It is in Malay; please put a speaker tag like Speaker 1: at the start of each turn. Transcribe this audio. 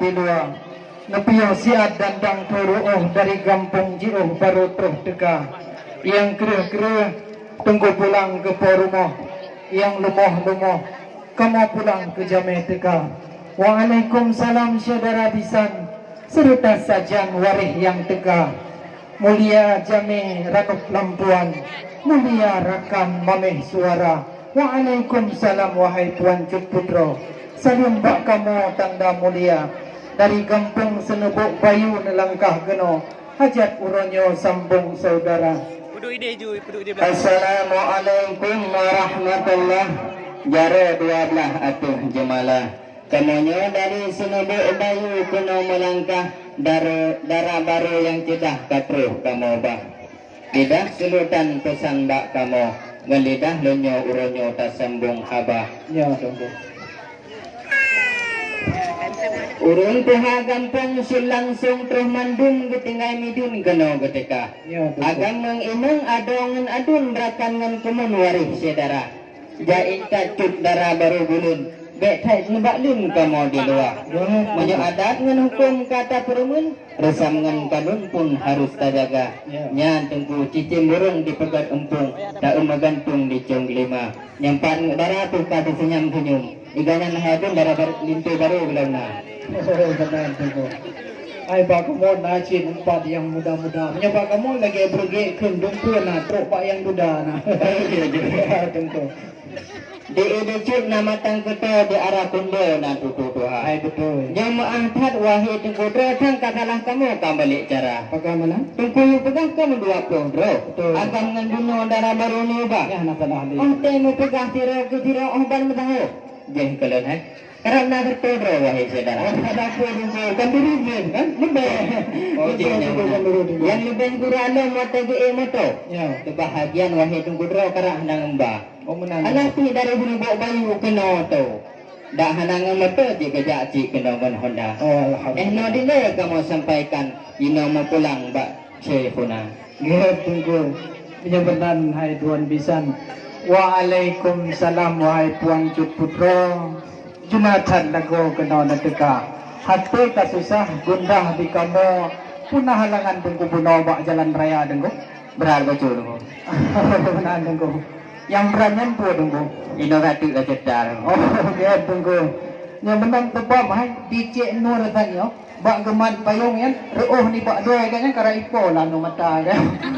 Speaker 1: pilua Nepio siat dandang turu'uh dari kampung ji'uh baru terus teka. Yang kereh-kereh tunggu pulang ke rumah. Yang lumoh-lumoh kamu pulang ke jame teka. Waalaikumsalam saudara bisan serta sajan warih yang teka. Mulia jame ranup lampuan, mulia rakan mameh suara. Waalaikumsalam wahai Puan Cuk Putro. Salam bak kamu tanda mulia. Dari kampung Senebuk Bayu nelangkah geno hajat uronyo sambung saudara. Assalamualaikum warahmatullahi jare 12 atuh jemalah. Kamonyo dari Senebuk Bayu keno melangkah darah baru yang cedah katruh kamu bah. Lidah sulutan pesan bak kamu ngelidah lonyo uronyo tak sambung abah. Ya tunggu. Urun tuha gampang sulangsung terus mandung ketinggai midun keno ketika. Agang menginung adongan adun rakan ngan kemun warih saudara. Jain tacut darah baru bulun. Bek thai nebak lun kamu di luar. Menyo adat ngan hukum kata perumun. Resam ngan kadun pun harus terjaga. Nyan tunggu cicim burung di pegat empung. Tak gantung di cung lima. Nyampan darah tu kata senyam senyum. Iganan hadun darah lintu baru belum na. Benar tunggu. Ai pak kamu nacin empat yang muda-muda. Punya pak kamu lagi berge kendung pun na truk pak yang duda na. Tunggu. Di edecuk nama tangketo di arah kundo na tutu tuha. Ai betul. Yang mengangkat wahai tunggu dro tang katalah kamu kembali cara. Bagaimana? Tunggu pegang kamu 20 dro. Betul. Akan nganduno darah baru ni ba. Ya nak salah ni. Oh temu pegang tira ke tira oh ban metaho. Jeng kalian hai. Karena bertodro wahai saudara. Ada aku yang kandirin kan? Lebih. Oh yang lebih kurang mata ge moto. Ya. Kebahagiaan wahai tunggu-dro karena nang mbah. Oh menang. Anak ti dari bulu bayu kena to. Dah hanang moto di kerja ci kena ban Honda. Oh alhamdulillah. No dile kamu sampaikan ino mau pulang Mbak Cefuna. Nggih tunggu. Penyebutan hai Tuan Bisan. Waalaikumsalam wahai Puan Cuk Putro. Junatan lago kena nateka. Hati tak susah gundah di kamu. Punah halangan tunggu buno bak jalan raya tunggu. Beral baju tunggu. Benar tunggu. Yang beranyan pun tunggu. Ino ratu lah cedar. Oh dia tunggu. Yang menang tebam hai dicek nur tanyo. Bak geman payung yan. Reuh ni bak doy kan kara ipo lah no mata kan.